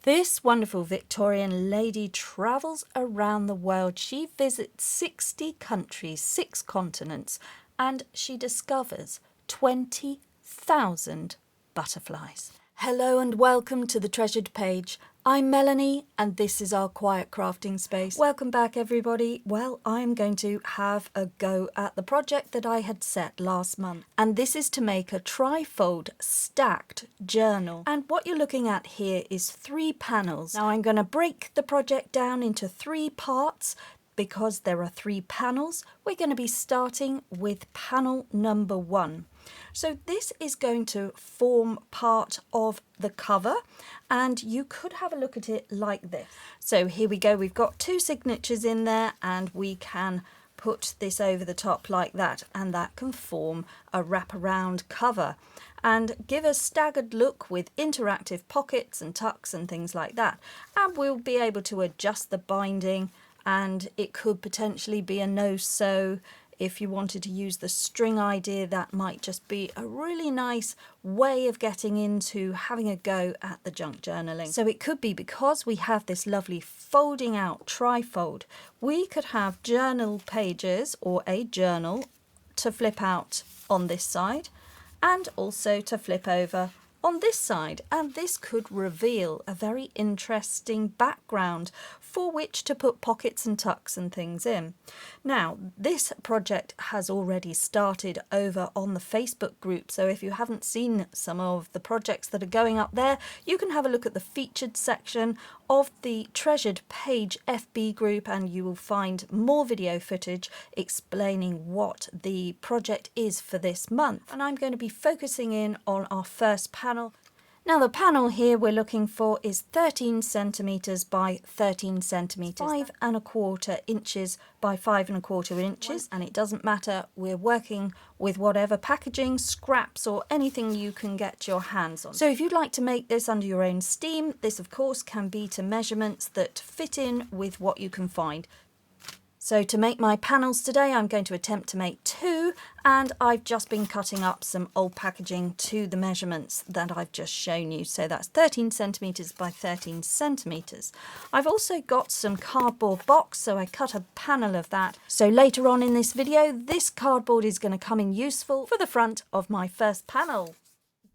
This wonderful Victorian lady travels around the world. She visits 60 countries, 6 continents, and she discovers 20,000 butterflies. Hello and welcome to the Treasured Page. I'm Melanie and this is our quiet crafting space. Welcome back everybody. Well, I'm going to have a go at the project that I had set last month, and this is to make a tri-fold stacked journal. And what you're looking at here is 3 panels. Now I'm going to break the project down into 3 parts. Because there are 3 panels, we're going to be starting with panel number 1. So this is going to form part of the cover, and you could have a look at it like this. So here we go, we've got 2 signatures in there, and we can put this over the top like that, and that can form a wraparound cover and give a staggered look with interactive pockets and tucks and things like that. And we'll be able to adjust the binding, and it could potentially be a no-sew. If you wanted to use the string idea, that might just be a really nice way of getting into having a go at the junk journaling. So it could be, because we have this lovely folding out tri-fold, we could have journal pages or a journal to flip out on this side and also to flip over on this side, and this could reveal a very interesting background for which to put pockets and tucks and things in. Now, this project has already started over on the Facebook group, so if you haven't seen some of the projects that are going up there, you can have a look at the featured section of the Treasured Page FB group, and you will find more video footage explaining what the project is for this month. And I'm going to be focusing in on our first panel. Now the panel here we're looking for is 13 centimetres by 13 centimetres, 5¼ inches by 5¼ inches, and it doesn't matter, we're working with whatever packaging, scraps or anything you can get your hands on. So if you'd like to make this under your own steam, this of course can be to measurements that fit in with what you can find. So to make my panels today, I'm going to attempt to make 2, and I've just been cutting up some old packaging to the measurements that I've just shown you. So that's 13 centimetres by 13 centimetres. I've also got some cardboard box, so I cut a panel of that. So later on in this video, this cardboard is going to come in useful for the front of my first panel.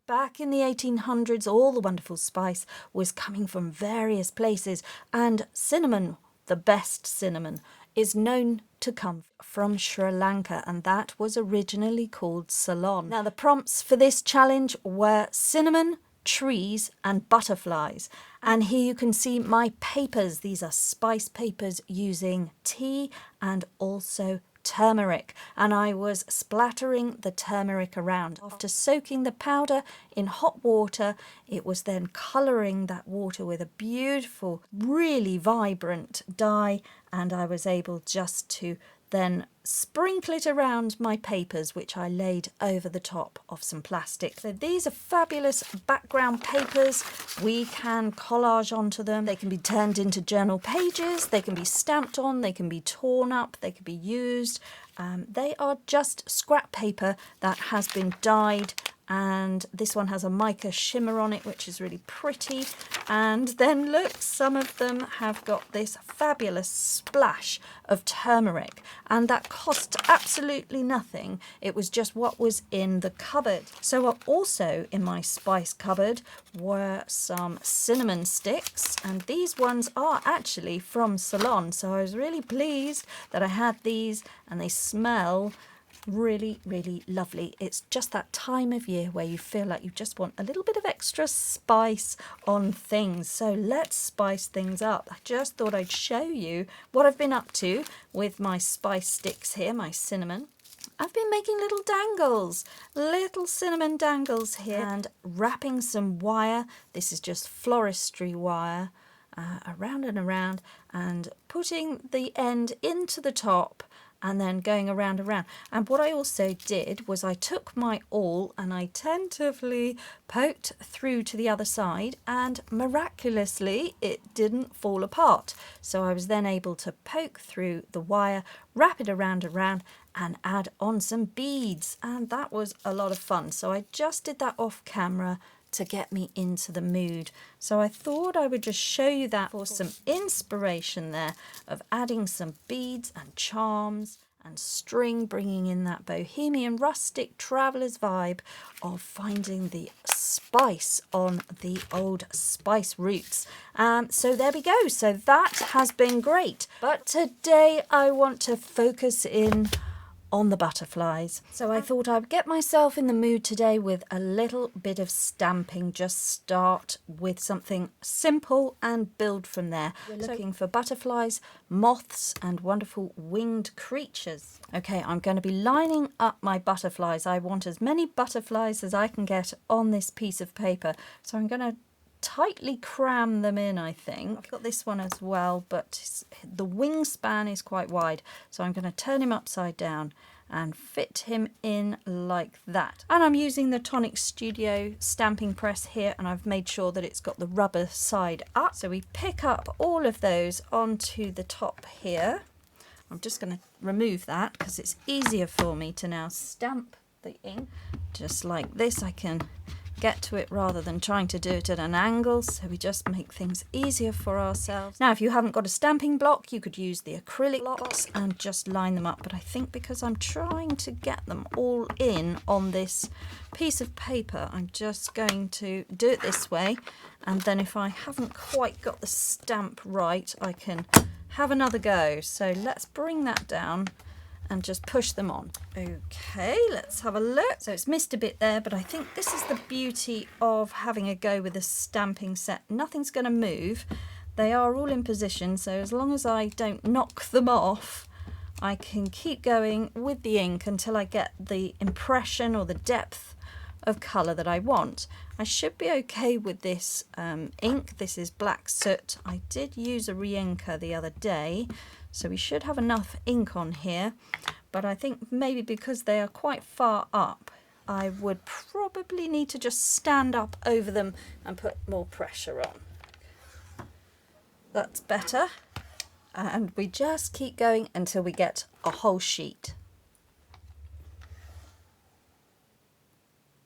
Back in the 1800s, all the wonderful spice was coming from various places, and cinnamon, the best cinnamon, is known to come from Sri Lanka, and that was originally called Ceylon. Now the prompts for this challenge were cinnamon, trees and butterflies, and here you can see my papers. These are spice papers using tea and also turmeric, and I was splattering the turmeric around. After soaking the powder in hot water, it was then colouring that water with a beautiful, really vibrant dye, and I was able just to then sprinkle it around my papers, which I laid over the top of some plastic. So these are fabulous background papers. We can collage onto them. They can be turned into journal pages, they can be stamped on, they can be torn up, they can be used. They are just scrap paper that has been dyed, and this one has a mica shimmer on it, which is really pretty. And then look, some of them have got this fabulous splash of turmeric, and that cost absolutely nothing. It was just what was in the cupboard. So also in my spice cupboard were some cinnamon sticks, and these ones are actually from Ceylon, so I was really pleased that I had these, and they smell really, really lovely. It's just that time of year where you feel like you just want a little bit of extra spice on things. So let's spice things up. I just thought I'd show you what I've been up to with my spice sticks here, my cinnamon. I've been making little dangles, little cinnamon dangles here, and wrapping some wire. This is just floristry wire, around and around, and putting the end into the top and then going around and around. And what I also did was I took my awl and I tentatively poked through to the other side, and miraculously it didn't fall apart. So I was then able to poke through the wire, wrap it around and add on some beads, and that was a lot of fun. So I just did that off camera to get me into the mood. So I thought I would just show you that for some inspiration there of adding some beads and charms and string, bringing in that bohemian rustic traveller's vibe of finding the spice on the old spice roots. So there we go. So that has been great. But today I want to focus in on the butterflies. So I thought I'd get myself in the mood today with a little bit of stamping. Just start with something simple and build from there. We're looking for butterflies, moths and wonderful winged creatures. Okay, I'm going to be lining up my butterflies. I want as many butterflies as I can get on this piece of paper. So I'm going to tightly cram them in, I think. I've got this one as well, but the wingspan is quite wide, so I'm going to turn him upside down and fit him in like that. And I'm using the Tonic Studio stamping press here, and I've made sure that it's got the rubber side up. So we pick up all of those onto the top here. I'm just going to remove that because it's easier for me to now stamp the ink. Just like this, I can get to it rather than trying to do it at an angle, so we just make things easier for ourselves. Now if you haven't got a stamping block, you could use the acrylic blocks and just line them up, but I think because I'm trying to get them all in on this piece of paper, I'm just going to do it this way, and then if I haven't quite got the stamp right, I can have another go. So let's bring that down and just push them on. Okay, let's have a look. So it's missed a bit there, but I think this is the beauty of having a go with a stamping set. Nothing's going to move. They are all in position, so as long as I don't knock them off, I can keep going with the ink until I get the impression or the depth of colour that I want. I should be okay with this ink. This is black soot. I did use a re-inker the other day, so we should have enough ink on here, but I think maybe because they are quite far up, I would probably need to just stand up over them and put more pressure on. That's better. And we just keep going until we get a whole sheet.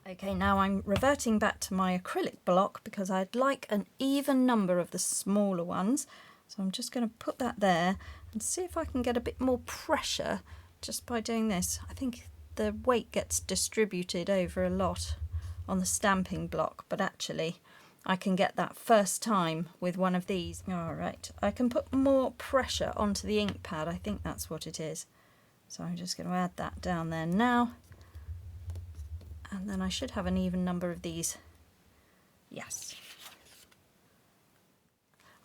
Okay, now I'm reverting back to my acrylic block because I'd like an even number of the smaller ones. So I'm just going to put that there and see if I can get a bit more pressure just by doing this. I think the weight gets distributed over a lot on the stamping block, but actually I can get that first time with one of these. All right, I can put more pressure onto the ink pad. I think that's what it is. So I'm just going to add that down there now. And then I should have an even number of these. Yes.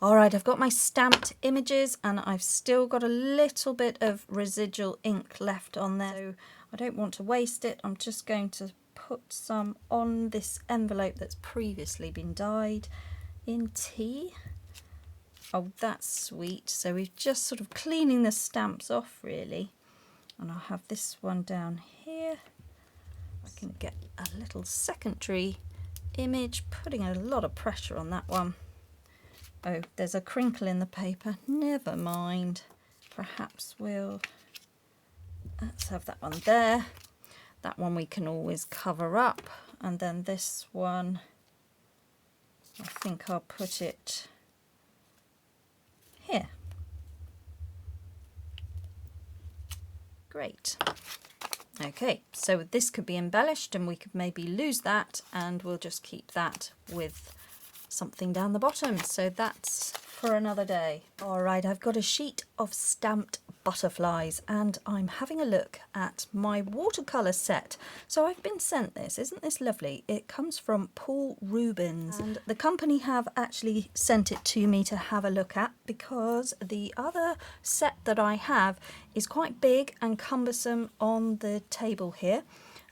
All right, I've got my stamped images and I've still got a little bit of residual ink left on there. So I don't want to waste it. I'm just going to put some on this envelope that's previously been dyed in tea. Oh, that's sweet. So we're just sort of cleaning the stamps off really. And I'll have this one down here. I can get a little secondary image, putting a lot of pressure on that one. Oh, there's a crinkle in the paper. Never mind. Perhaps let's have that one there. That one we can always cover up. And then this one, I think I'll put it here. Great. Okay, so this could be embellished and we could maybe lose that and we'll just keep that with something down the bottom. So that's for another day. All right, I've got a sheet of stamped butterflies and I'm having a look at my watercolour set. So I've been sent this. Isn't this lovely? It comes from Paul Rubens and the company have actually sent it to me to have a look at because the other set that I have is quite big and cumbersome on the table here.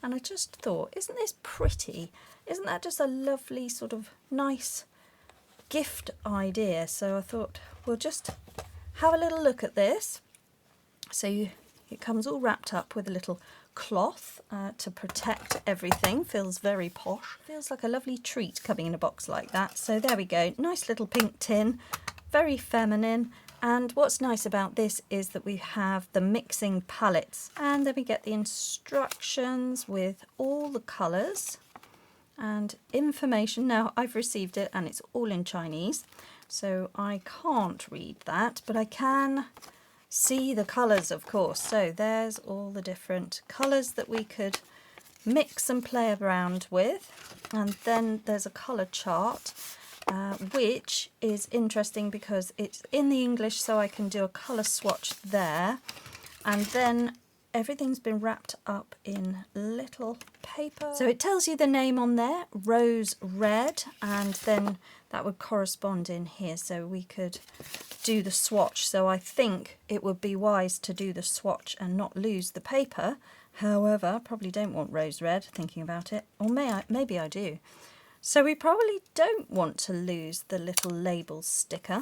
And I just thought, isn't this pretty? Isn't that just a lovely sort of nice gift idea? So I thought we'll just have a little look at this. So it comes all wrapped up with a little cloth to protect everything. Feels very posh. Feels like a lovely treat coming in a box like that. So there we go. Nice little pink tin. Very feminine. And what's nice about this is that we have the mixing palettes. And then we get the instructions with all the colours. and information. Now I've received it and it's all in Chinese, so I can't read that, but I can see the colours, of course. So there's all the different colours that we could mix and play around with, and then there's a colour chart, which is interesting because it's in the English, so I can do a colour swatch there, and then everything's been wrapped up in little paper. So it tells you the name on there, Rose Red, and then that would correspond in here, so we could do the swatch. So I think it would be wise to do the swatch and not lose the paper. However, I probably don't want rose red, thinking about it, or maybe I do. So we probably don't want to lose the little label sticker.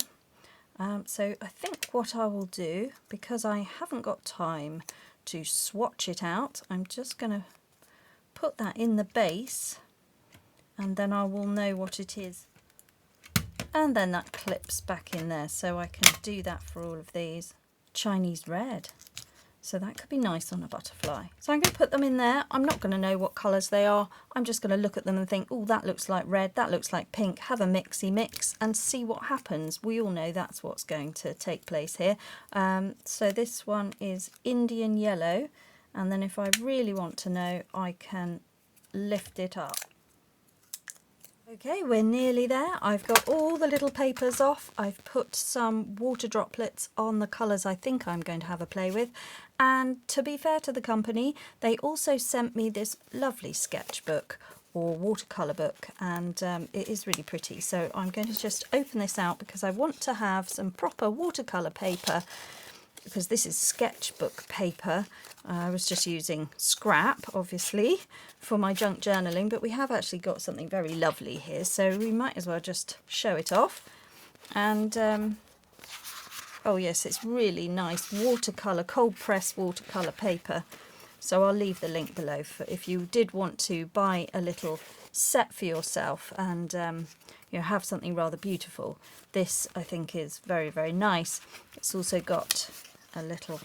So I think what I will do, because I haven't got time to swatch it out, I'm just going to put that in the base, and then I will know what it is. And then that clips back in there, so I can do that for all of these. Chinese red. So that could be nice on a butterfly. So I'm going to put them in there. I'm not going to know what colours they are. I'm just going to look at them and think, oh, that looks like red, that looks like pink. Have a mixy mix and see what happens. We all know that's what's going to take place here. So this one is Indian yellow. And then if I really want to know, I can lift it up. Okay, we're nearly there. I've got all the little papers off. I've put some water droplets on the colours I think I'm going to have a play with. And to be fair to the company, they also sent me this lovely sketchbook or watercolour book, and it is really pretty. So I'm going to just open this out because I want to have some proper watercolour paper, because this is sketchbook paper. I was just using scrap, obviously, for my junk journaling, but we have actually got something very lovely here, so we might as well just show it off. And oh yes, it's really nice watercolour, cold press watercolour paper. So I'll leave the link below for if you did want to buy a little set for yourself and you know, have something rather beautiful. This I think is very, very nice. It's also got a little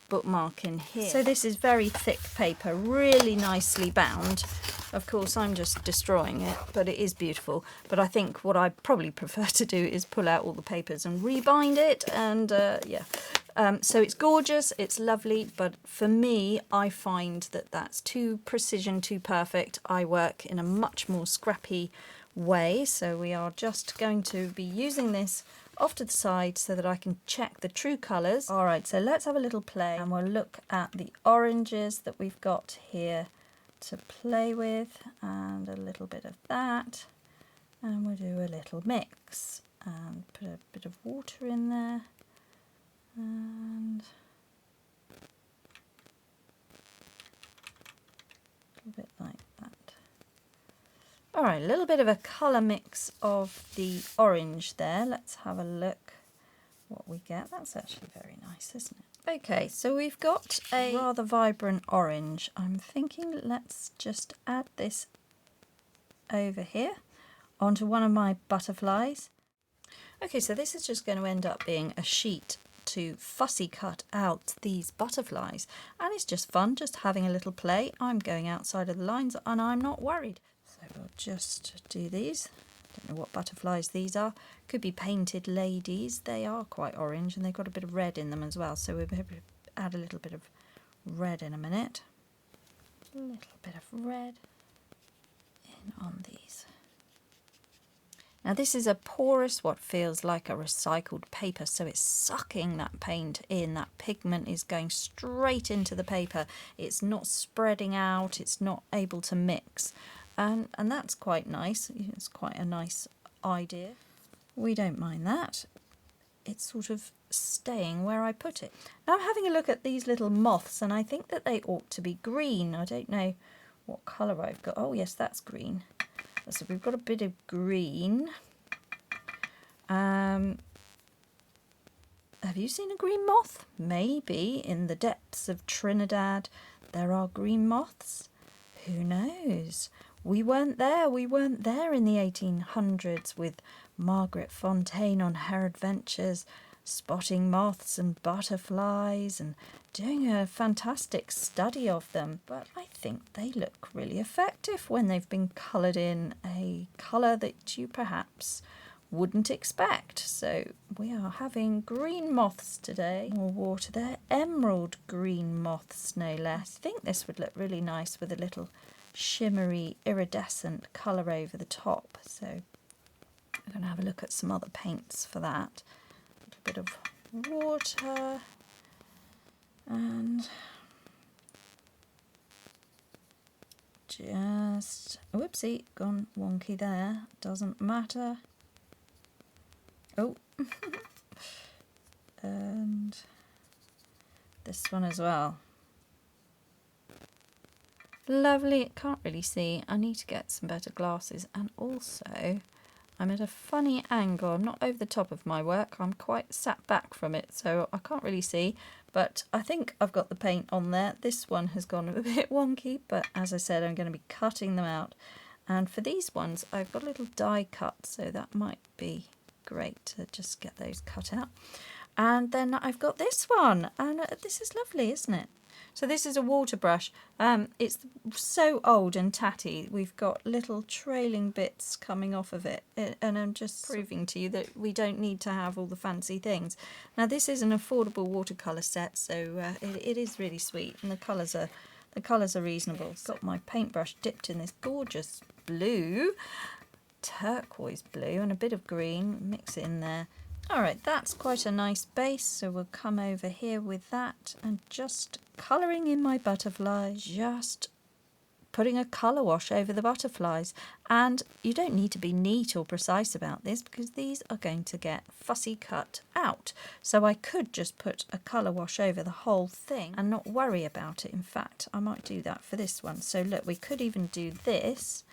bookmark in here. So this is very thick paper, really nicely bound. Of course I'm just destroying it, but it is beautiful. But I think what I probably prefer to do is pull out all the papers and rebind it, and yeah. So it's gorgeous, it's lovely, but for me I find that that's too precision, too perfect. I work in a much more scrappy way, so we are just going to be using this off to the side so that I can check the true colours. Alright, so let's have a little play and we'll look at the oranges that we've got here to play with, and a little bit of that, and we'll do a little mix and put a bit of water in there, and a little bit like that. Alright, a little bit of a colour mix of the orange there. Let's have a look what we get. That's actually very nice, isn't it? Okay, so we've got a rather vibrant orange. I'm thinking let's just add this over here onto one of my butterflies. Okay, so this is just going to end up being a sheet to fussy cut out these butterflies, and it's just fun, just having a little play. I'm going outside of the lines and I'm not worried. So we'll just do these. Don't know what butterflies these are. Could be painted ladies. They are quite orange and they've got a bit of red in them as well, so we'll add a little bit of red in a minute. A little bit of red in on these. Now this is a porous, what feels like a recycled paper, so it's sucking that paint in. That pigment is going straight into the paper. It's not spreading out, it's not able to mix. And that's quite nice. It's quite a nice idea. We don't mind that. It's sort of staying where I put it. Now I'm having a look at these little moths, and I think that they ought to be green. I don't know what colour I've got. Oh yes, that's green. So we've got a bit of green. Have you seen a green moth? Maybe in the depths of Trinidad there are green moths. Who knows? We weren't there in the 1800s with Margaret Fountaine on her adventures. spotting moths and butterflies and doing a fantastic study of them. But I think they look really effective when they've been coloured in a colour that you perhaps wouldn't expect. So we are having green moths today. More water there. Emerald green moths, no less. I think this would look really nice with a little shimmery iridescent colour over the top. So I'm going to have a look at some other paints for that. A little bit of water and just, whoopsie, gone wonky there. Doesn't matter. Oh, and this one as well. Lovely. Can't really see. I need to get some better glasses, and also I'm at a funny angle. I'm not over the top of my work. I'm quite sat back from it, so I can't really see, but I think I've got the paint on there. This one has gone a bit wonky, but as I said, I'm going to be cutting them out. And for these ones, I've got a little die cut, so that might be great to just get those cut out. And then I've got this one, and this is lovely, isn't it? So this is a water brush. It's so old and tatty. We've got little trailing bits coming off of it, and I'm just proving to you that we don't need to have all the fancy things. Now this is an affordable watercolour set, so it is really sweet, and the colours are reasonable. Got my paintbrush dipped in this gorgeous blue, turquoise blue, and a bit of green. Mix it in there. Alright, that's quite a nice base, so we'll come over here with that and just colouring in my butterflies, just putting a colour wash over the butterflies. And you don't need to be neat or precise about this because these are going to get fussy cut out. So I could just put a colour wash over the whole thing and not worry about it. In fact, I might do that for this one. So look, we could even do this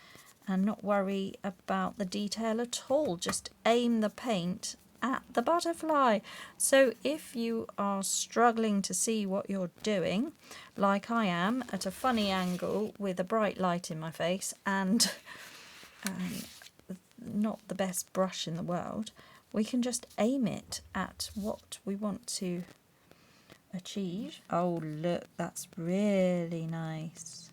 and not worry about the detail at all. Just aim the paint at the butterfly. So if you are struggling to see what you're doing, like I am at a funny angle with a bright light in my face and not the best brush in the world, we can just aim it at what we want to achieve. Oh look, that's really nice.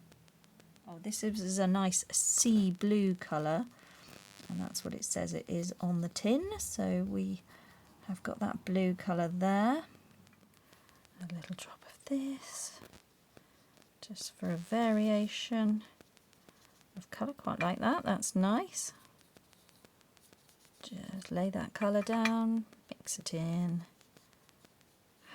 Oh, this is a nice sea blue colour, and that's what it says it is on the tin. So we have got that blue colour there. A little drop of this, just for a variation of colour. Quite like that, that's nice. Just lay that colour down, mix it in,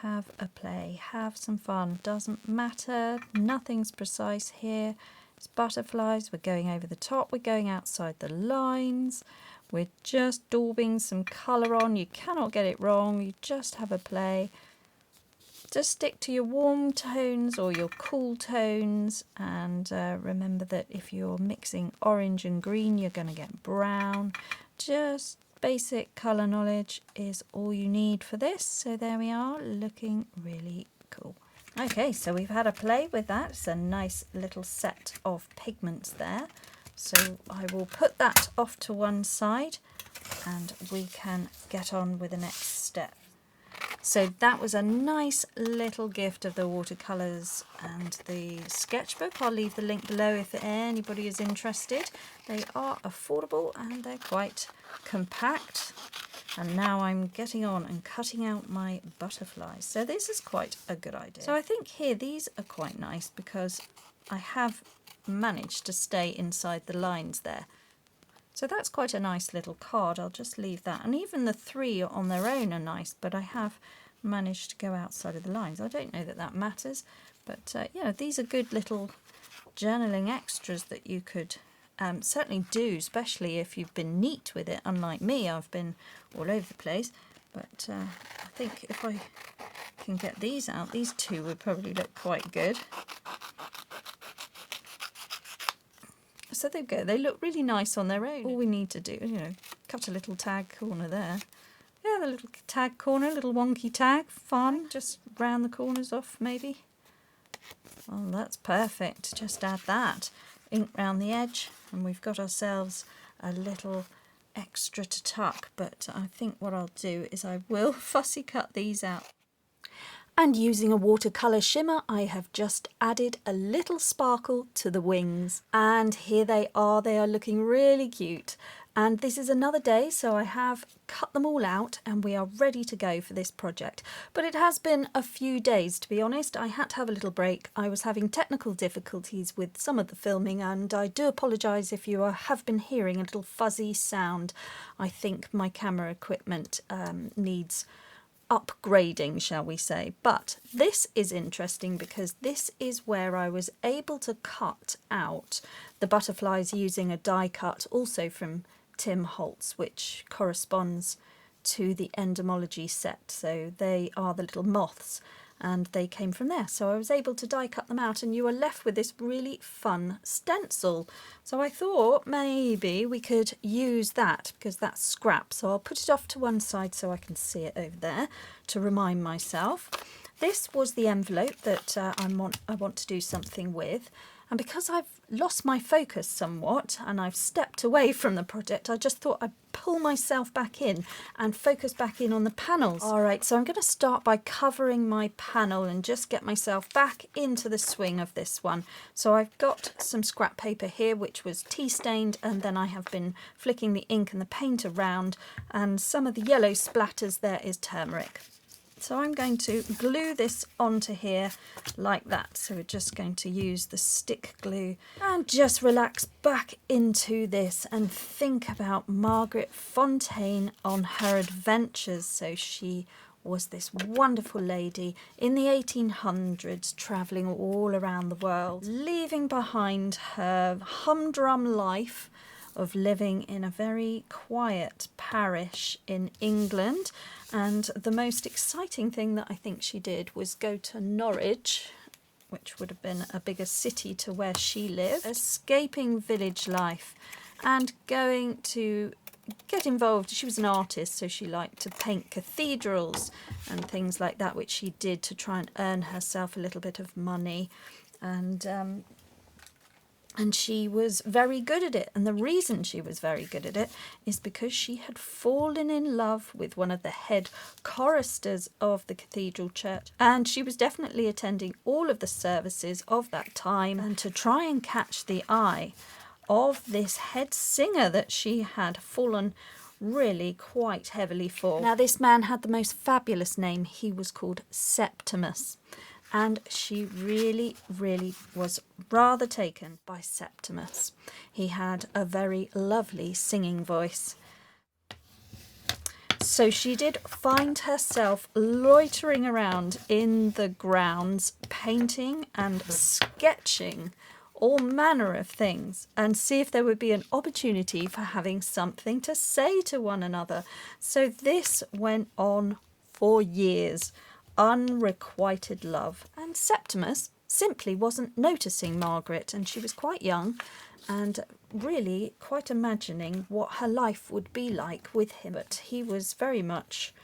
have a play, have some fun. Doesn't matter, nothing's precise here. It's butterflies, we're going over the top, we're going outside the lines, we're just daubing some colour on. You cannot get it wrong, you just have a play. Just stick to your warm tones or your cool tones, and remember that if you're mixing orange and green, you're going to get brown. Just basic colour knowledge is all you need for this. So there we are, looking really cool. Okay, so we've had a play with that. It's a nice little set of pigments there. So I will put that off to one side and we can get on with the next step. So that was a nice little gift of the watercolours and the sketchbook. I'll leave the link below if anybody is interested. They are affordable and they're quite compact. And now I'm getting on and cutting out my butterflies. So this is quite a good idea. So I think here these are quite nice because I have managed to stay inside the lines there. So that's quite a nice little card. I'll just leave that. And even the three on their own are nice, but I have managed to go outside of the lines. I don't know that that matters, but yeah, these are good little journaling extras that you could certainly do, especially if you've been neat with it. Unlike me, I've been all over the place. But I think if I can get these out, these two would probably look quite good. So there we go. They look really nice on their own. All we need to do, cut a little tag corner there. Yeah, the little tag corner, little wonky tag, fun. Just round the corners off, maybe. Oh, that's perfect. Just add that. Ink round the edge, and we've got ourselves a little extra to tuck, but I think what I'll do is I will fussy cut these out. And using a watercolour shimmer, I have just added a little sparkle to the wings. And here they are looking really cute. And this is another day, so I have cut them all out and we are ready to go for this project. But it has been a few days, to be honest. I had to have a little break. I was having technical difficulties with some of the filming, and I do apologise if you have been hearing a little fuzzy sound. I think my camera equipment needs upgrading, shall we say. But this is interesting because this is where I was able to cut out the butterflies using a die cut, also from Tim Holtz, which corresponds to the entomology set. So they are the little moths and they came from there. So I was able to die cut them out and you are left with this really fun stencil. So I thought maybe we could use that because that's scrap. So I'll put it off to one side so I can see it over there to remind myself. This was the envelope that I want to do something with. And because I've lost my focus somewhat and I've stepped away from the project, I just thought I'd pull myself back in and focus back in on the panels. All right, so I'm going to start by covering my panel and just get myself back into the swing of this one. So I've got some scrap paper here, which was tea stained, and then I have been flicking the ink and the paint around, and some of the yellow splatters there is turmeric. So I'm going to glue this onto here like that. So we're just going to use the stick glue and just relax back into this and think about Margaret Fountaine on her adventures. So she was this wonderful lady in the 1800s, travelling all around the world, leaving behind her humdrum life of living in a very quiet parish in England. And the most exciting thing that I think she did was go to Norwich, which would have been a bigger city to where she lived, escaping village life and going to get involved. She was an artist, so she liked to paint cathedrals and things like that, which she did to try and earn herself a little bit of money. And she was very good at it. And the reason she was very good at it is because she had fallen in love with one of the head choristers of the cathedral church. And she was definitely attending all of the services of that time. And to try and catch the eye of this head singer that she had fallen really quite heavily for. Now, this man had the most fabulous name. He was called Septimus. And she really, really was rather taken by Septimus. He had a very lovely singing voice. So she did find herself loitering around in the grounds, painting and sketching all manner of things, and see if there would be an opportunity for having something to say to one another. So this went on for years. Unrequited love. And Septimus simply wasn't noticing Margaret, and she was quite young and really quite imagining what her life would be like with him. But he was very much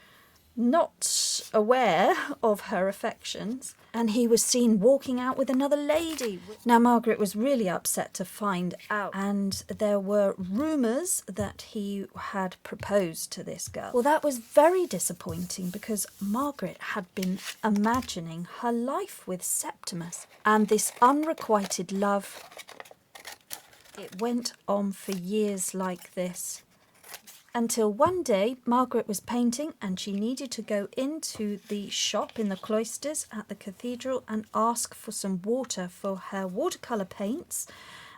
not aware of her affections, and he was seen walking out with another lady. Now Margaret was really upset to find out, and there were rumours that he had proposed to this girl. Well, that was very disappointing because Margaret had been imagining her life with Septimus, and this unrequited love, it went on for years like this. Until one day Margaret was painting and she needed to go into the shop in the cloisters at the cathedral and ask for some water for her watercolour paints.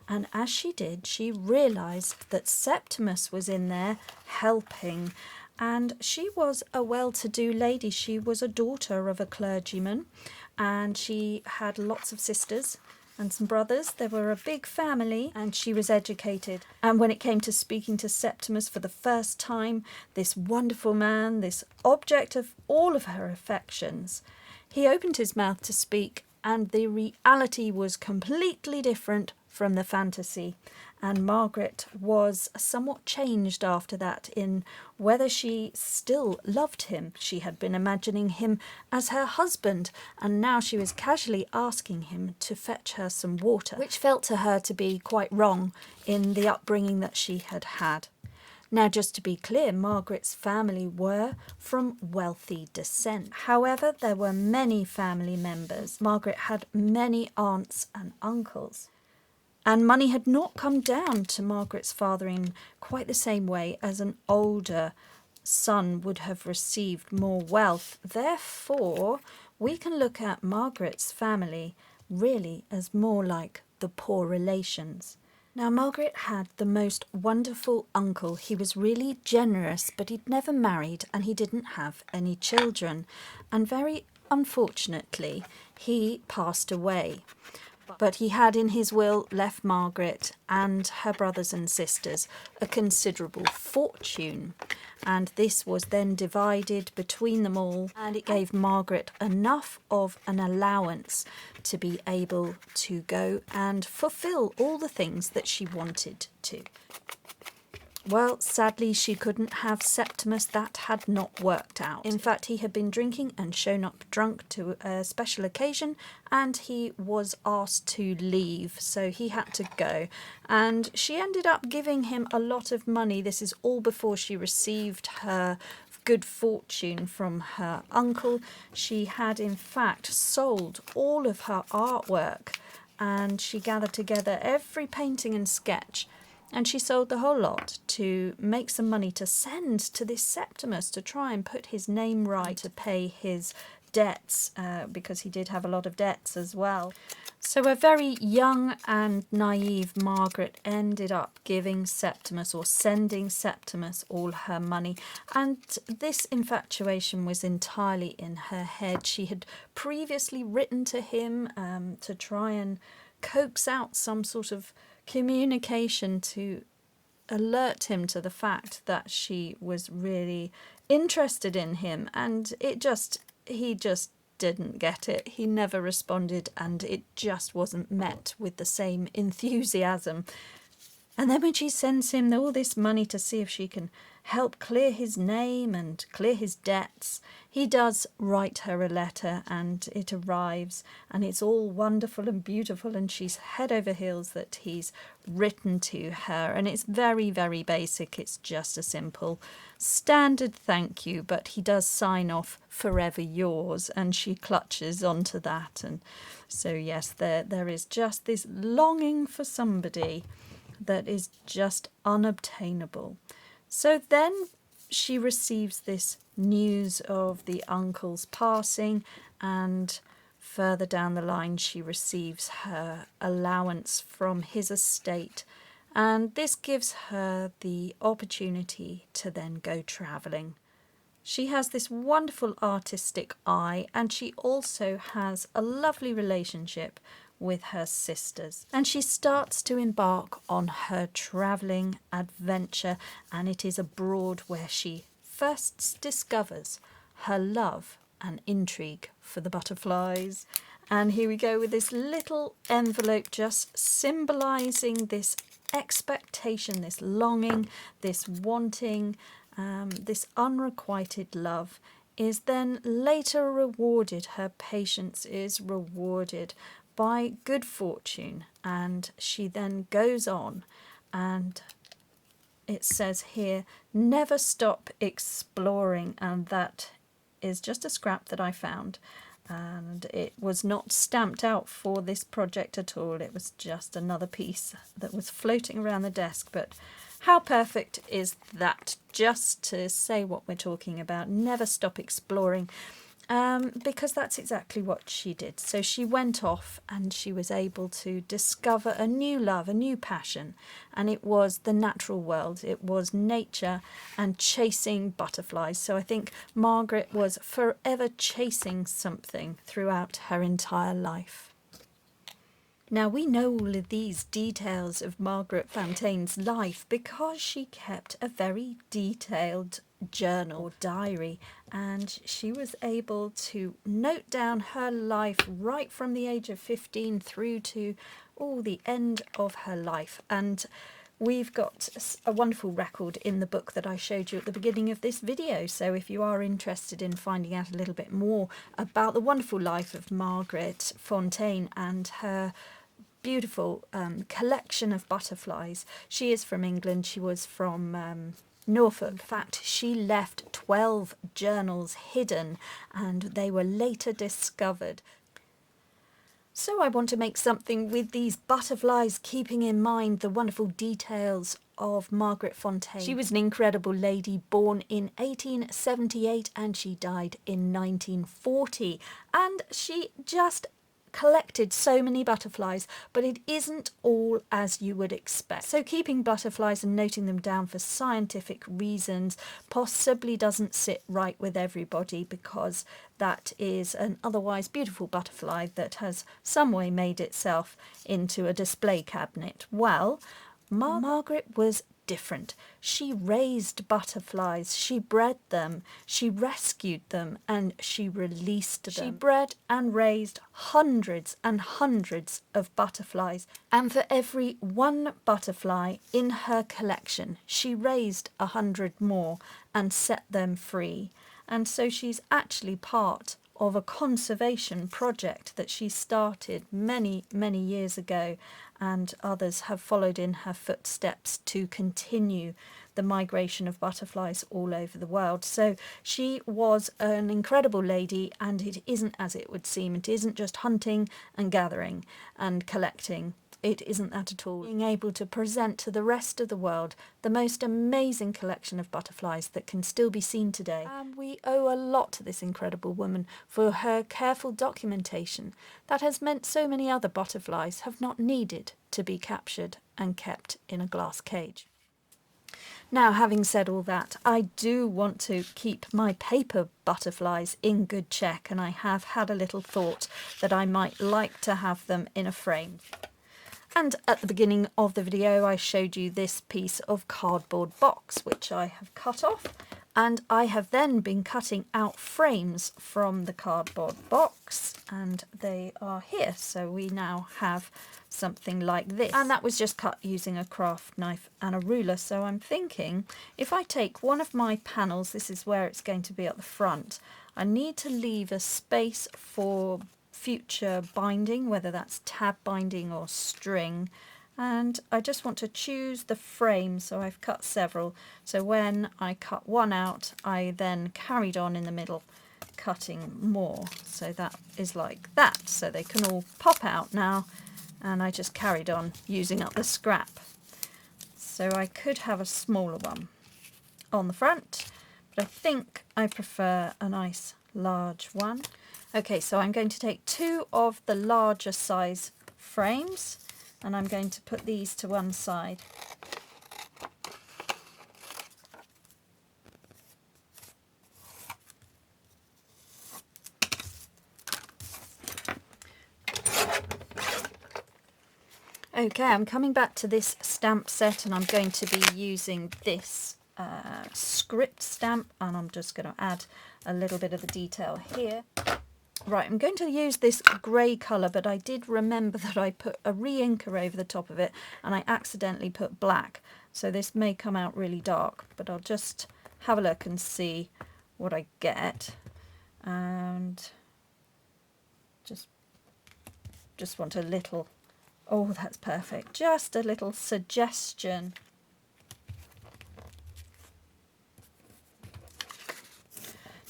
And as she did, she realised that Septimus was in there helping. And she was a well-to-do lady. She was a daughter of a clergyman and she had lots of sisters and some brothers. They were a big family and she was educated. And when it came to speaking to Septimus for the first time, this wonderful man, this object of all of her affections, he opened his mouth to speak and the reality was completely different from the fantasy. And Margaret was somewhat changed after that in whether she still loved him. She had been imagining him as her husband, and now she was casually asking him to fetch her some water, which felt to her to be quite wrong in the upbringing that she had had. Now, just to be clear, Margaret's family were from wealthy descent. However, there were many family members. Margaret had many aunts and uncles. And money had not come down to Margaret's father in quite the same way as an older son would have received more wealth. Therefore, we can look at Margaret's family really as more like the poor relations. Now, Margaret had the most wonderful uncle. He was really generous, but he'd never married and he didn't have any children. And very unfortunately, he passed away. But he had in his will left Margaret and her brothers and sisters a considerable fortune. And this was then divided between them all, and it gave Margaret enough of an allowance to be able to go and fulfill all the things that she wanted to. Well, sadly, she couldn't have Septimus. That had not worked out. In fact, he had been drinking and shown up drunk to a special occasion, and he was asked to leave, so he had to go. And she ended up giving him a lot of money. This is all before she received her good fortune from her uncle. She had, in fact, sold all of her artwork, and she gathered together every painting and sketch, and she sold the whole lot to make some money to send to this Septimus to try and put his name right, to pay his debts, because he did have a lot of debts as well. So a very young and naive Margaret ended up giving Septimus, or sending Septimus, all her money. And this infatuation was entirely in her head. She had previously written to him to try and coax out some sort of communication to alert him to the fact that she was really interested in him, and he just didn't get it. He never responded, and it just wasn't met with the same enthusiasm. And then when she sends him all this money to see if she can help clear his name and clear his debts, he does write her a letter, and it arrives, and it's all wonderful and beautiful, and she's head over heels that he's written to her. And it's very, very basic. It's just a simple standard thank you, but he does sign off "forever yours," and she clutches onto that. And so yes, there is just this longing for somebody that is just unobtainable. So then she receives this news of the uncle's passing, and further down the line she receives her allowance from his estate, and this gives her the opportunity to then go travelling. She has this wonderful artistic eye, and she also has a lovely relationship with her sisters, and she starts to embark on her travelling adventure, and it is abroad where she first discovers her love and intrigue for the butterflies. And here we go with this little envelope just symbolising this expectation, this longing, this wanting, this unrequited love is then later rewarded. Her patience is rewarded by good fortune, and she then goes on, and it says here, never stop exploring, and that is just a scrap that I found, and it was not stamped out for this project at all. It was just another piece that was floating around the desk. But how perfect is that, just to say what we're talking about, never stop exploring. Because that's exactly what she did. So she went off and she was able to discover a new love, a new passion, and it was the natural world. It was nature and chasing butterflies. So I think Margaret was forever chasing something throughout her entire life. Now, we know all of these details of Margaret Fontaine's life because she kept a very detailed journal or diary, and she was able to note down her life right from the age of 15 through to the end of her life. And we've got a wonderful record in the book that I showed you at the beginning of this video. So if you are interested in finding out a little bit more about the wonderful life of Margaret Fountaine and her beautiful collection of butterflies. She is from England. She was from Norfolk. In fact, she left 12 journals hidden and they were later discovered. So I want to make something with these butterflies, keeping in mind the wonderful details of Margaret Fountaine. She was an incredible lady, born in 1878 and she died in 1940. And she just collected so many butterflies, but it isn't all as you would expect. So keeping butterflies and noting them down for scientific reasons possibly doesn't sit right with everybody, because that is an otherwise beautiful butterfly that has some way made itself into a display cabinet. Well, Margaret was different. She raised butterflies, she bred them, she rescued them, and she released them. She bred and raised hundreds and hundreds of butterflies, and for every one butterfly in her collection, she raised 100 more and set them free. And so she's actually part of a conservation project that she started many, many years ago, and others have followed in her footsteps to continue the migration of butterflies all over the world. So she was an incredible lady, and it isn't as it would seem. It isn't just hunting and gathering and collecting. It isn't that at all. Being able to present to the rest of the world the most amazing collection of butterflies that can still be seen today. And we owe a lot to this incredible woman for her careful documentation that has meant so many other butterflies have not needed to be captured and kept in a glass cage. Now, having said all that, I do want to keep my paper butterflies in good check, and I have had a little thought that I might like to have them in a frame. And at the beginning of the video I showed you this piece of cardboard box which I have cut off, and I have then been cutting out frames from the cardboard box, and they are here. So we now have something like this, and that was just cut using a craft knife and a ruler. So I'm thinking, if I take one of my panels, this is where it's going to be at the front, I need to leave a space for future binding, whether that's tab binding or string, and I just want to choose the frame. So I've cut several, so when I cut one out I then carried on in the middle cutting more, so that is like that, so they can all pop out now, and I just carried on using up the scrap. So I could have a smaller one on the front, but I think I prefer a nice large one. Okay, so I'm going to take two of the larger size frames and I'm going to put these to one side. Okay, I'm coming back to this stamp set, and I'm going to be using this script stamp, and I'm just going to add a little bit of the detail here. Right, I'm going to use this grey colour, but I did remember that I put a re-inker over the top of it and I accidentally put black, so this may come out really dark, but I'll just have a look and see what I get. And just want a little, oh that's perfect, just a little suggestion.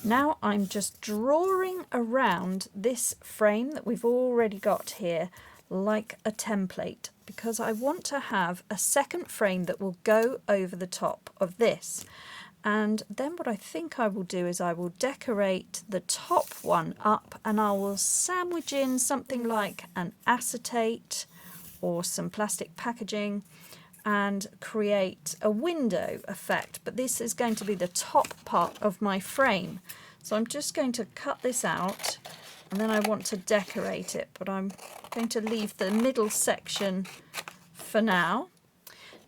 Now I'm just drawing around this frame that we've already got here like a template, because I want to have a second frame that will go over the top of this. And then what I think I will do is I will decorate the top one up, and I will sandwich in something like an acetate or some plastic packaging and create a window effect, but this is going to be the top part of my frame. So I'm just going to cut this out, and then I want to decorate it, but I'm going to leave the middle section for now.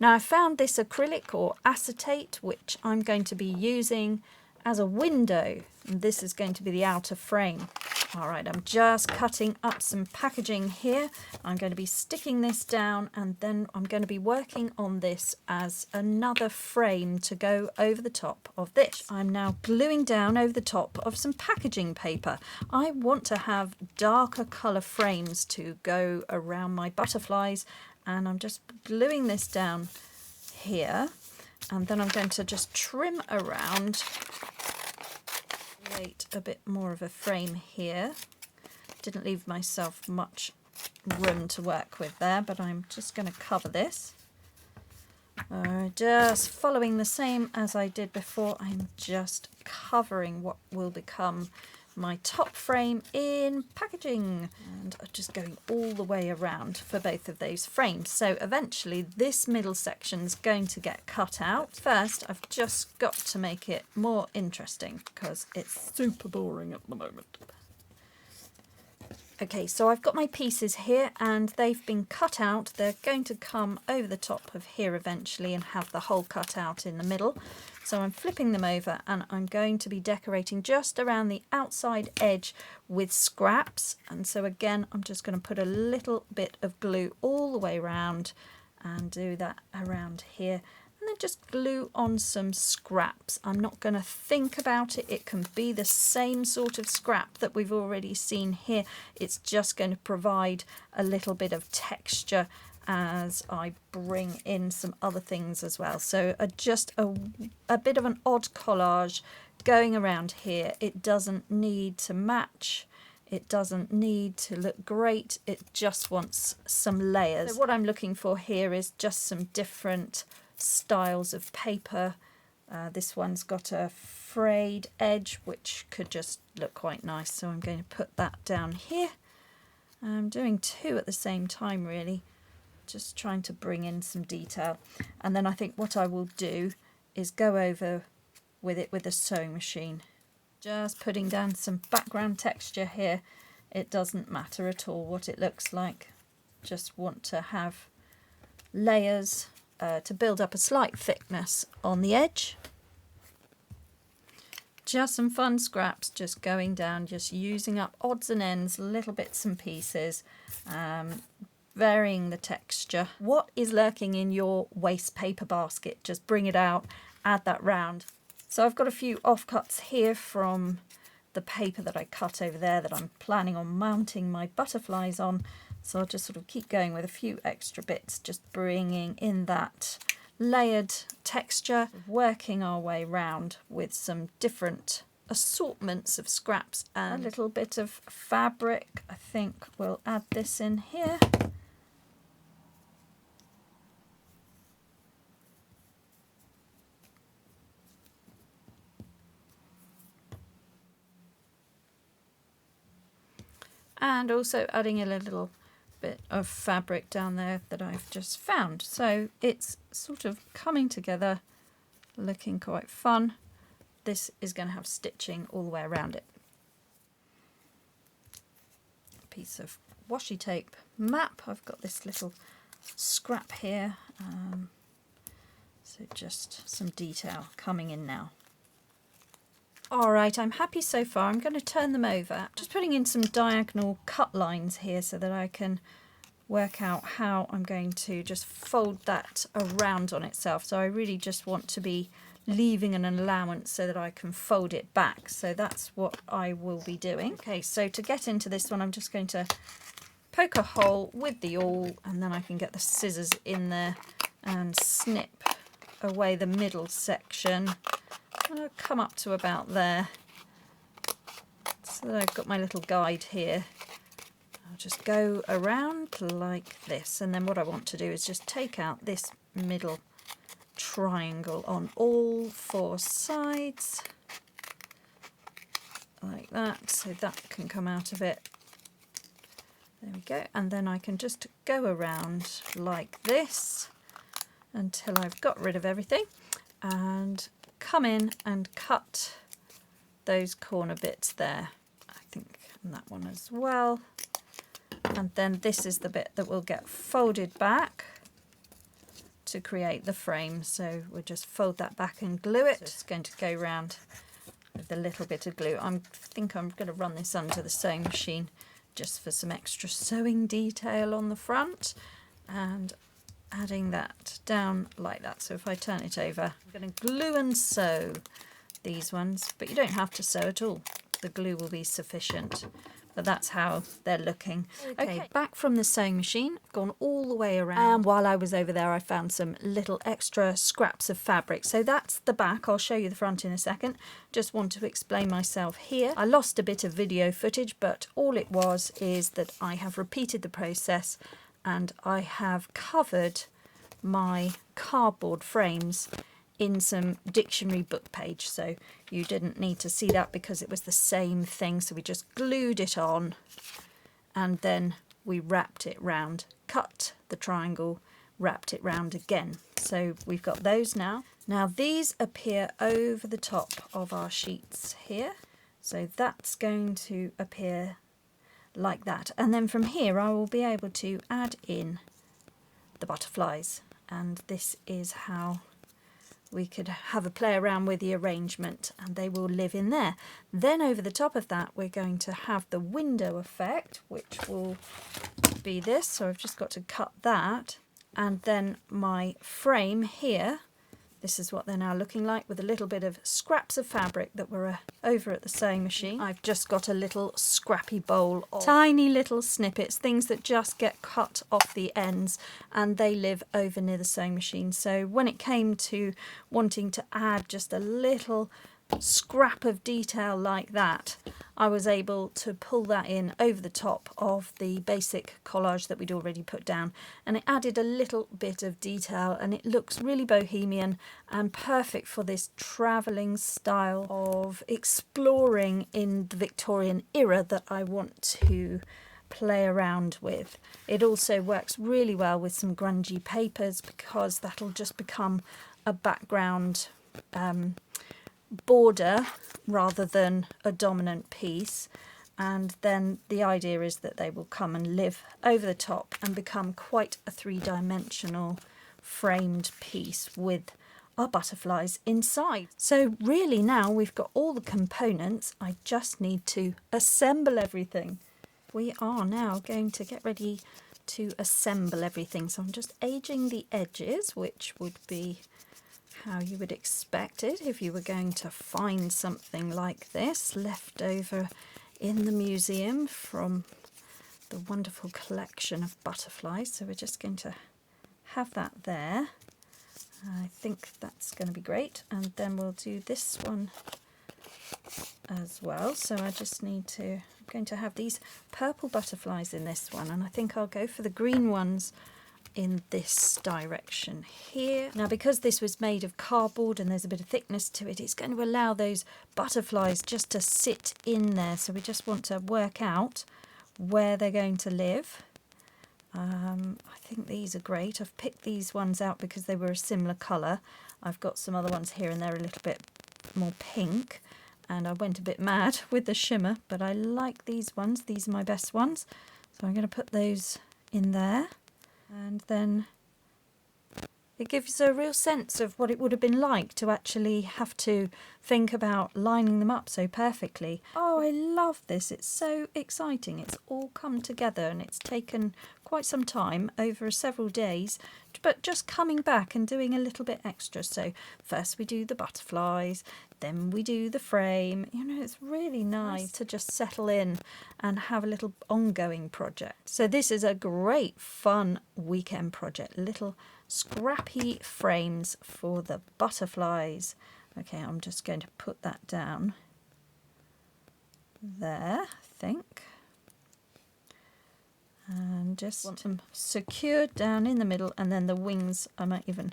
Now I found this acrylic or acetate which I'm going to be using as a window, and this is going to be the outer frame. Alright, I'm just cutting up some packaging here. I'm going to be sticking this down, and then I'm going to be working on this as another frame to go over the top of this. I'm now gluing down over the top of some packaging paper. I want to have darker colour frames to go around my butterflies, and I'm just gluing this down here. And then I'm going to just trim around, create a bit more of a frame here. Didn't leave myself much room to work with there, but I'm just going to cover this. Just following the same as I did before, I'm just covering what will become my top frame in packaging, and I'm just going all the way around for both of those frames. So eventually this middle section's going to get cut out. First, I've just got to make it more interesting because it's super boring at the moment. Okay, so I've got my pieces here and they've been cut out. They're going to come over the top of here eventually and have the hole cut out in the middle. So I'm flipping them over and I'm going to be decorating just around the outside edge with scraps. And so again, I'm just going to put a little bit of glue all the way around and do that around here. And then just glue on some scraps. I'm not going to think about it. It can be the same sort of scrap that we've already seen here. It's just going to provide a little bit of texture as I bring in some other things as well. So just a bit of an odd collage going around here. It doesn't need to match. It doesn't need to look great. It just wants some layers. So what I'm looking for here is just some different styles of paper. This one's got a frayed edge which could just look quite nice, so I'm going to put that down here. I'm doing two at the same time really, just trying to bring in some detail, and then I think what I will do is go over with it with a sewing machine, just putting down some background texture here. It doesn't matter at all what it looks like, just want to have layers to build up a slight thickness on the edge. Just some fun scraps just going down, just using up odds and ends, little bits and pieces, varying the texture. What is lurking in your waste paper basket? Just bring it out, add that round. So I've got a few offcuts here from the paper that I cut over there that I'm planning on mounting my butterflies on. So I'll just sort of keep going with a few extra bits, just bringing in that layered texture, working our way round with some different assortments of scraps and a little bit of fabric. I think we'll add this in here. And also adding a little bit of fabric down there that I've just found. So it's sort of coming together, looking quite fun. This is going to have stitching all the way around it. A piece of washi tape map. I've got this little scrap here. So just some detail coming in now. Alright, I'm happy so far. I'm going to turn them over. Just putting in some diagonal cut lines here so that I can work out how I'm going to just fold that around on itself. So I really just want to be leaving an allowance so that I can fold it back. So that's what I will be doing. Okay, so to get into this one, I'm just going to poke a hole with the awl, and then I can get the scissors in there and snip away the middle section. I'll come up to about there, so that I've got my little guide here. I'll just go around like this, and then what I want to do is just take out this middle triangle on all four sides, like that, so that can come out of it. There we go, and then I can just go around like this until I've got rid of everything, and come in and cut those corner bits there, I think, and that one as well. And then this is the bit that will get folded back to create the frame. So we'll just fold that back and glue it. So it's going to go around with a little bit of glue. I think I'm going to run this under the sewing machine just for some extra sewing detail on the front, and adding that down like that. So if I turn it over, I'm going to glue and sew these ones, but you don't have to sew at all. The glue will be sufficient. but that's how they're looking. Okay, back from the sewing machine, I've gone all the way around. And while I was over there, I found some little extra scraps of fabric. So that's the back. I'll show you the front in a second. Just want to explain myself here. I lost a bit of video footage, but all it was is that I have repeated the process and I have covered my cardboard frames in some dictionary book page, so you didn't need to see that because it was the same thing. So we just glued it on and then we wrapped it round, cut the triangle, wrapped it round again. So we've got those now. Now these appear over the top of our sheets here, so that's going to appear like that, and then from here I will be able to add in the butterflies, and this is how we could have a play around with the arrangement, and they will live in there. Then over the top of that we're going to have the window effect, which will be this. So I've just got to cut that, and then my frame here, this is what they're now looking like, with a little bit of scraps of fabric that were over at the sewing machine. I've just got a little scrappy bowl of tiny little snippets, things that just get cut off the ends, and they live over near the sewing machine. So when it came to wanting to add just a little scrap of detail like that, I was able to pull that in over the top of the basic collage that we'd already put down, and it added a little bit of detail, and it looks really bohemian and perfect for this travelling style of exploring in the Victorian era that I want to play around with. It also works really well with some grungy papers because that'll just become a background border rather than a dominant piece, and then the idea is that they will come and live over the top and become quite a three-dimensional framed piece with our butterflies inside. So really now we've got all the components, I just need to assemble everything. We are now going to get ready to assemble everything, so I'm just aging the edges, which would be how you would expect it if you were going to find something like this left over in the museum from the wonderful collection of butterflies. So we're just going to have that there. I think that's going to be great, and then we'll do this one as well. So I just need to, I'm going to have these purple butterflies in this one, and I think I'll go for the green ones in this direction here. Now because this was made of cardboard and there's a bit of thickness to it, it's going to allow those butterflies just to sit in there. So we just want to work out where they're going to live. I think these are great. I've picked these ones out because they were a similar colour. I've got some other ones here and they're a little bit more pink, and I went a bit mad with the shimmer, but I like these ones. These are my best ones. So I'm going to put those in there. And then it gives a real sense of what it would have been like to actually have to think about lining them up so perfectly. Oh, I love this. It's so exciting. It's all come together, and it's taken quite some time over several days, but just coming back and doing a little bit extra. So first we do the butterflies, then we do the frame. You know, it's really nice to just settle in and have a little ongoing project. So this is a great fun weekend project, little scrappy frames for the butterflies. Okay, I'm just going to put that down there, I think, and just want them secured down in the middle, and then the wings, I might even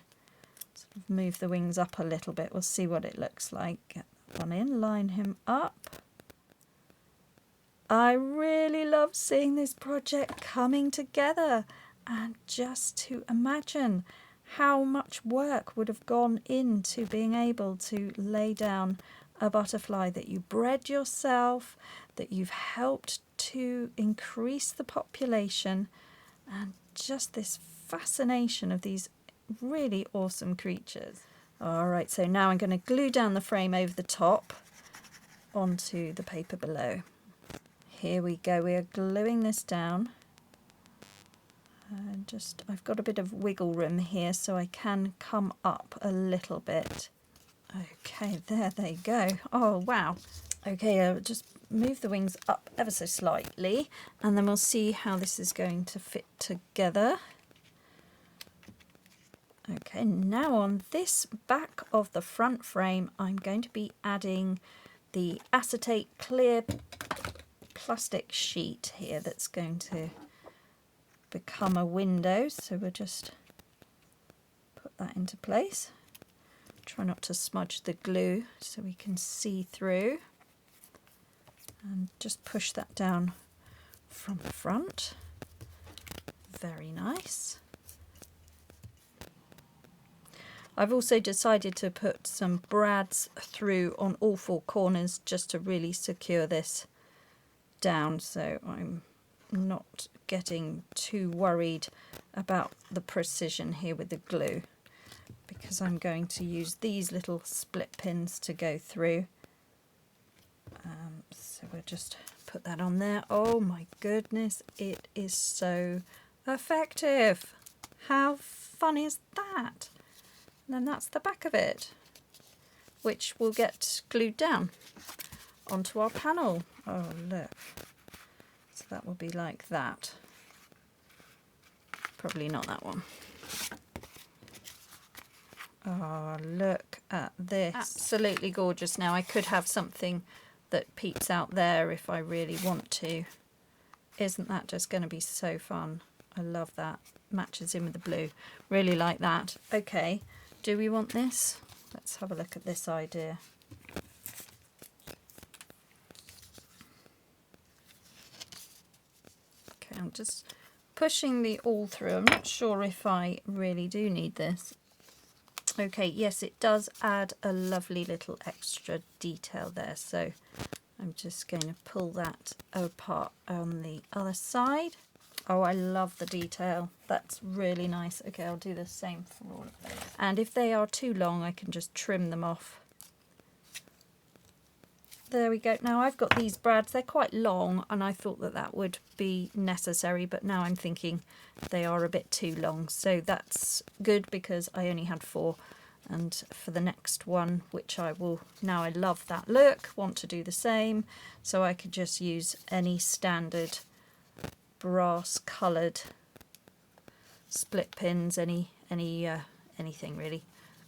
sort of move the wings up a little bit. We'll see what it looks like. Get that one in, line him up. I really love seeing this project coming together, and just to imagine how much work would have gone into being able to lay down a butterfly that you bred yourself, that you've helped to increase the population, and just this fascination of these really awesome creatures. Alright, so now I'm going to glue down the frame over the top onto the paper below. Here we go, we are gluing this down. And just, I've got a bit of wiggle room here so I can come up a little bit. Okay, there they go. Oh wow, Okay, I'll just move the wings up ever so slightly, and then we'll see how this is going to fit together. Okay, now on this back of the front frame, I'm going to be adding the acetate clear plastic sheet here that's going to become a window. So we'll just put that into place. Try not to smudge the glue so we can see through. And just push that down from the front. Very nice. I've also decided to put some brads through on all four corners just to really secure this down, so I'm not getting too worried about the precision here with the glue, because I'm going to use these little split pins to go through. So we'll just put that on there. Oh my goodness, it is so effective. How fun is that? And then that's the back of it, which will get glued down onto our panel. Oh, look. So that will be like that. Probably not that one. Oh, look at this. Absolutely gorgeous. Now, I could have something that peeps out there if I really want to. Isn't that just going to be so fun? I love that. Matches in with the blue. Really like that. Okay. Do we want this? Let's have a look at this idea. Okay, I'm just pushing the awl through. I'm not sure if I really do need this. Okay, yes, it does add a lovely little extra detail there. So I'm just going to pull that apart on the other side. Oh, I love the detail. That's really nice. Okay, I'll do the same for all of those. And if they are too long, I can just trim them off. There we go. Now I've got these brads. They're quite long, and I thought that that would be necessary, but now I'm thinking they are a bit too long. So that's good because I only had 4. And for the next one, which I will, now I love that look, want to do the same. So I could just use any standard brass coloured split pins, anything really,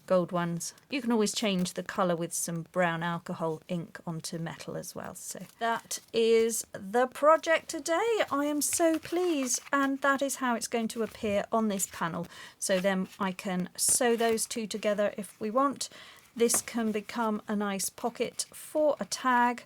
gold ones. You can always change the colour with some brown alcohol ink onto metal as well. So that is the project today. I am so pleased, and that is how it's going to appear on this panel. So then I can sew those two together if we want. This can become a nice pocket for a tag,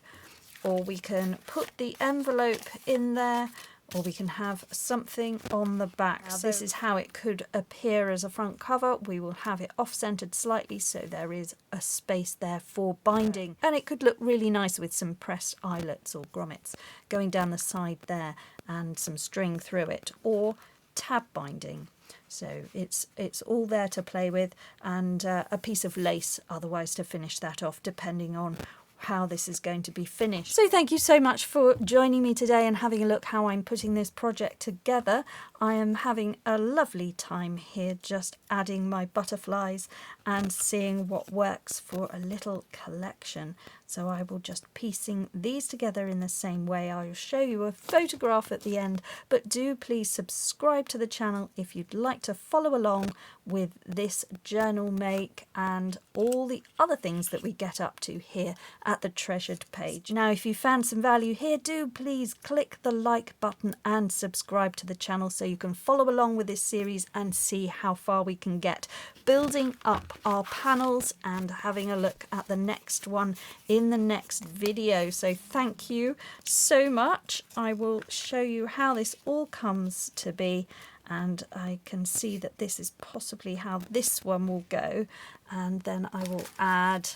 or we can put the envelope in there, or we can have something on the back. So this is how it could appear as a front cover. We will have it off-centered slightly so there is a space there for binding. And it could look really nice with some pressed eyelets or grommets going down the side there and some string through it, or tab binding. So it's all there to play with, and a piece of lace otherwise to finish that off, depending on how this is going to be finished. So thank you so much for joining me today and having a look how I'm putting this project together. I am having a lovely time here, just adding my butterflies and seeing what works for a little collection. So I will just piecing these together in the same way. I'll show you a photograph at the end, but do please subscribe to the channel if you'd like to follow along with this journal make and all the other things that we get up to here at the Treasured page. Now, if you found some value here, do please click the like button and subscribe to the channel so you can follow along with this series and see how far we can get building up our panels and having a look at the next one in the next video. So thank you so much. I will show you how this all comes to be, and I can see that this is possibly how this one will go, and then I will add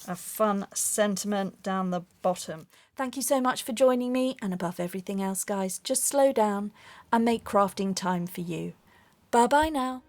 a fun sentiment down the bottom. Thank you so much for joining me, and above everything else, guys, just slow down and make crafting time for you. Bye bye now.